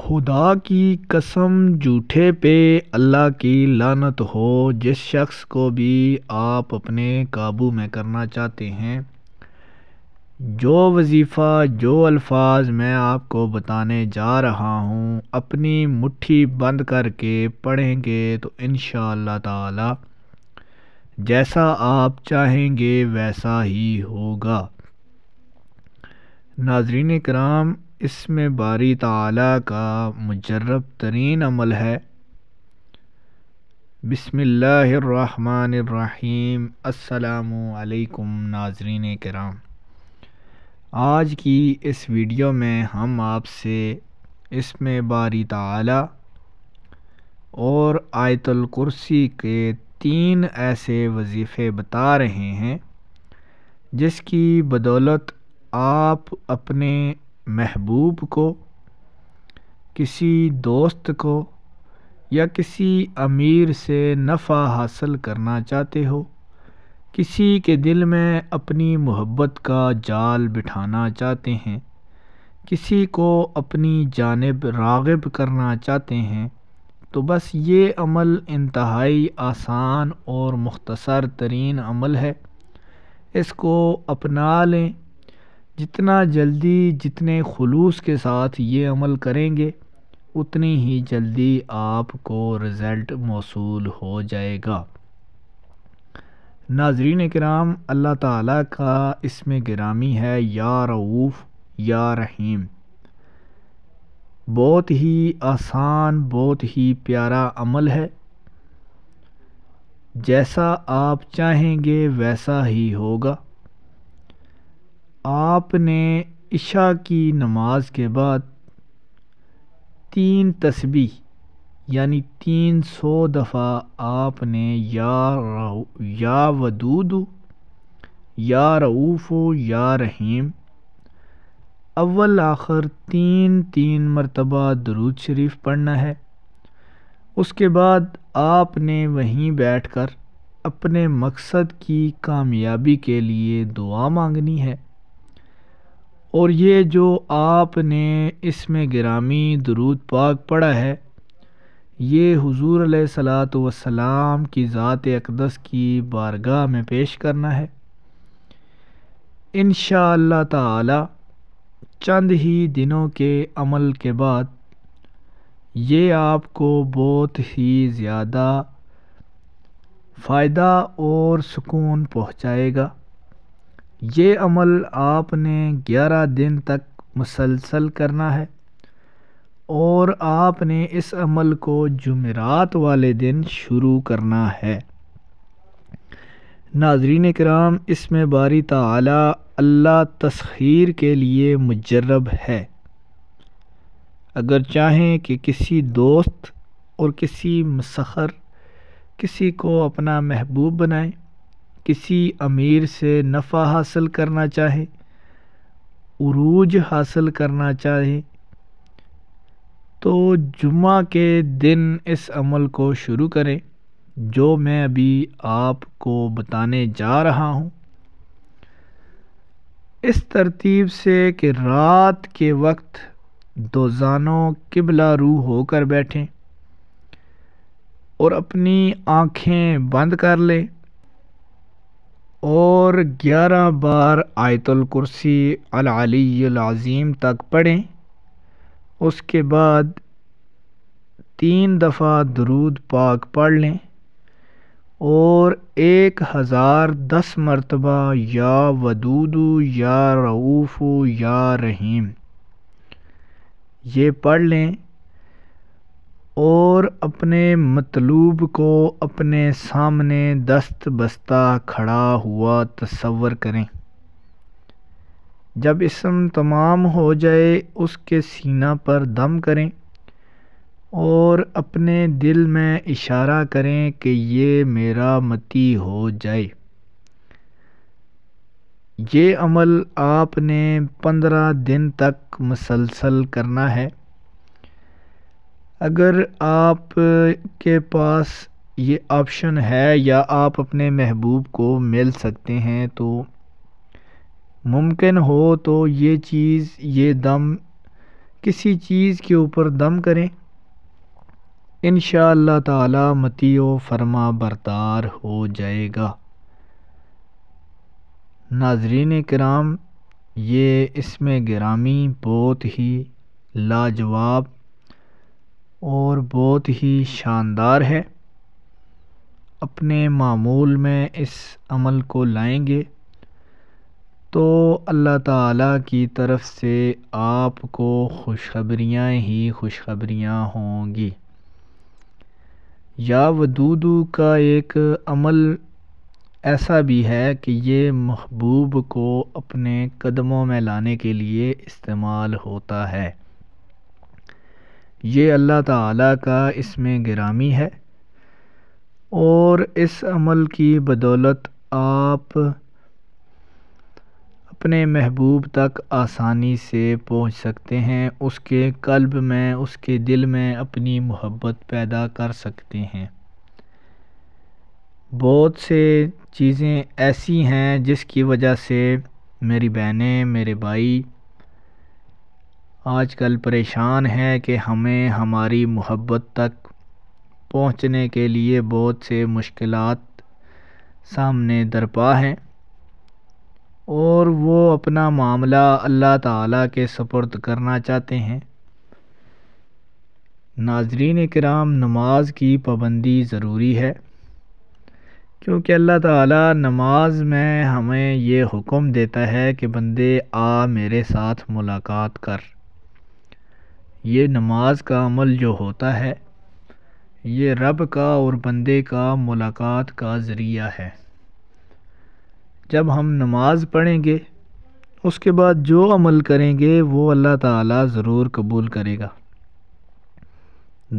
خدا کی قسم جھوٹے پہ اللہ کی لعنت ہو۔ جس شخص کو بھی آپ اپنے قابو میں کرنا چاہتے ہیں، جو وظیفہ جو الفاظ میں آپ کو بتانے جا رہا ہوں، اپنی مٹھی بند کر کے پڑھیں گے تو انشاءاللہ تعالی جیسا آپ چاہیں گے ویسا ہی ہوگا۔ ناظرین کرام، اس میں باری تعالی کا مجرب ترین عمل ہے۔ بسم اللہ الرحمن الرحیم۔ السلام علیکم ناظرین کرام، آج کی اس ویڈیو میں ہم آپ سے اس میں باری تعالی اور آیت الکرسی کے 3 ایسے وظیفے بتا رہے ہیں جس کی بدولت آپ اپنے محبوب کو، کسی دوست کو یا کسی امیر سے نفع حاصل کرنا چاہتے ہو، کسی کے دل میں اپنی محبت کا جال بٹھانا چاہتے ہیں، کسی کو اپنی جانب راغب کرنا چاہتے ہیں، تو بس یہ عمل انتہائی آسان اور مختصر ترین عمل ہے۔ اس کو اپنا لیں۔ جتنا جلدی، جتنے خلوص کے ساتھ یہ عمل کریں گے، اتنی ہی جلدی آپ کو رزلٹ موصول ہو جائے گا۔ ناظرین کرام، اللہ تعالیٰ کا اسم گرامی ہے یا رؤوف یا رحیم۔ بہت ہی آسان، بہت ہی پیارا عمل ہے۔ جیسا آپ چاہیں گے ویسا ہی ہوگا۔ آپ نے عشاء کی نماز کے بعد 3 تسبیح یعنی 300 دفعہ آپ نے یا ودود، یا رؤوف، یا رحیم، اول آخر 3 مرتبہ درود شریف پڑھنا ہے۔ اس کے بعد آپ نے وہیں بیٹھ کر اپنے مقصد کی کامیابی کے لیے دعا مانگنی ہے۔ اور یہ جو آپ نے اس میں گرامی درود پاک پڑھا ہے، یہ حضور علیہ الصلوۃ والسلام کی ذات اقدس کی بارگاہ میں پیش کرنا ہے۔ انشاءاللہ تعالی چند ہی دنوں کے عمل کے بعد یہ آپ کو بہت ہی زیادہ فائدہ اور سکون پہنچائے گا۔ یہ عمل آپ نے 11 دن تک مسلسل کرنا ہے، اور آپ نے اس عمل کو جمعرات والے دن شروع کرنا ہے۔ ناظرین کرام، اس میں باری تعالی اللہ تسخیر کے لیے مجرب ہے۔ اگر چاہیں کہ کسی دوست اور کسی مسخر، کسی کو اپنا محبوب بنائیں، کسی امیر سے نفع حاصل کرنا چاہیں، عروج حاصل کرنا چاہیں، تو جمعہ کے دن اس عمل کو شروع کریں جو میں ابھی آپ کو بتانے جا رہا ہوں۔ اس ترتیب سے کہ رات کے وقت دو زانوں قبلہ رو ہو کر بیٹھیں اور اپنی آنکھیں بند کر لیں، اور 11 بار آیت الکرسی العلی العظیم تک پڑھیں۔ اس کے بعد 3 دفعہ درود پاک پڑھ لیں، اور 1010 مرتبہ یا ودود، یا رؤوف، یا رحیم یہ پڑھ لیں، اور اپنے مطلوب کو اپنے سامنے دست بستہ کھڑا ہوا تصور کریں۔ جب اسم تمام ہو جائے، اس کے سینہ پر دم کریں اور اپنے دل میں اشارہ کریں کہ یہ میرا متی ہو جائے۔ یہ عمل آپ نے 15 دن تک مسلسل کرنا ہے۔ اگر آپ کے پاس یہ آپشن ہے یا آپ اپنے محبوب کو مل سکتے ہیں تو ممکن ہو تو یہ چیز، یہ دم کسی چیز کے اوپر دم کریں، انشاءاللہ تعالی مطیع و فرما بردار ہو جائے گا۔ ناظرین کرام، یہ اسم گرامی بہت ہی لاجواب اور بہت ہی شاندار ہے۔ اپنے معمول میں اس عمل کو لائیں گے تو اللہ تعالیٰ کی طرف سے آپ کو خوشخبریاں ہی خوشخبریاں ہوں گی۔ یا ودودو کا ایک عمل ایسا بھی ہے کہ یہ محبوب کو اپنے قدموں میں لانے کے لیے استعمال ہوتا ہے۔ یہ اللہ تعالیٰ کا اسم گرامی ہے، اور اس عمل کی بدولت آپ اپنے محبوب تک آسانی سے پہنچ سکتے ہیں، اس کے قلب میں، اس کے دل میں اپنی محبت پیدا کر سکتے ہیں۔ بہت سے چیزیں ایسی ہیں جس کی وجہ سے میری بہنیں، میرے بھائی آج کل پریشان ہیں کہ ہمیں ہماری محبت تک پہنچنے کے لیے بہت سے مشکلات سامنے درپا ہیں، اور وہ اپنا معاملہ اللہ تعالیٰ کے سپرد کرنا چاہتے ہیں۔ ناظرین کرام، نماز کی پابندی ضروری ہے، کیونکہ اللہ تعالیٰ نماز میں ہمیں یہ حکم دیتا ہے کہ بندے آ میرے ساتھ ملاقات کر۔ یہ نماز کا عمل جو ہوتا ہے یہ رب کا اور بندے کا ملاقات کا ذریعہ ہے۔ جب ہم نماز پڑھیں گے اس کے بعد جو عمل کریں گے وہ اللہ تعالیٰ ضرور قبول کرے گا۔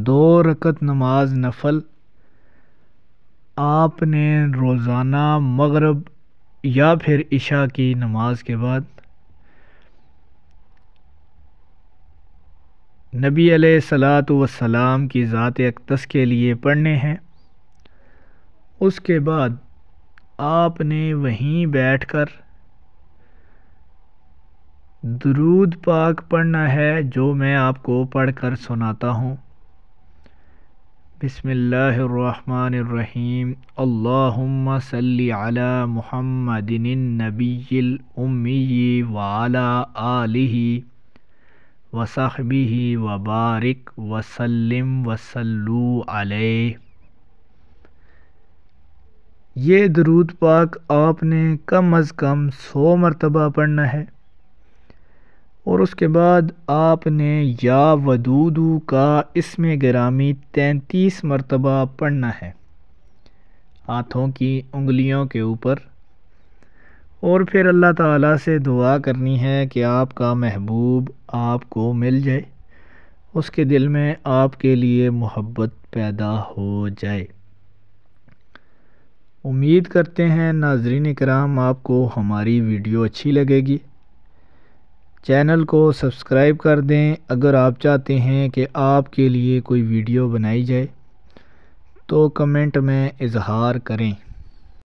2 رکعت نماز نفل آپ نے روزانہ مغرب یا پھر عشاء کی نماز کے بعد نبی علیہ الصلاۃ والسلام کی ذات اقدس کے لیے پڑھنے ہیں۔ اس کے بعد آپ نے وہیں بیٹھ کر درود پاک پڑھنا ہے، جو میں آپ کو پڑھ کر سناتا ہوں۔ بسم اللہ الرحمن الرحیم، اللہم صلی علی محمد النبی الامی وعلی آلہ وصحبہ وبارک وسلم وصلو علیہ۔ یہ درود پاک آپ نے کم از کم 100 مرتبہ پڑھنا ہے، اور اس کے بعد آپ نے یا ودودو کا اسم گرامی 33 مرتبہ پڑھنا ہے ہاتھوں کی انگلیوں کے اوپر، اور پھر اللہ تعالیٰ سے دعا کرنی ہے کہ آپ کا محبوب آپ کو مل جائے، اس کے دل میں آپ کے لیے محبت پیدا ہو جائے۔ امید کرتے ہیں ناظرین کرام آپ کو ہماری ویڈیو اچھی لگے گی۔ چینل کو سبسکرائب کر دیں۔ اگر آپ چاہتے ہیں کہ آپ کے لیے کوئی ویڈیو بنائی جائے تو کمنٹ میں اظہار کریں۔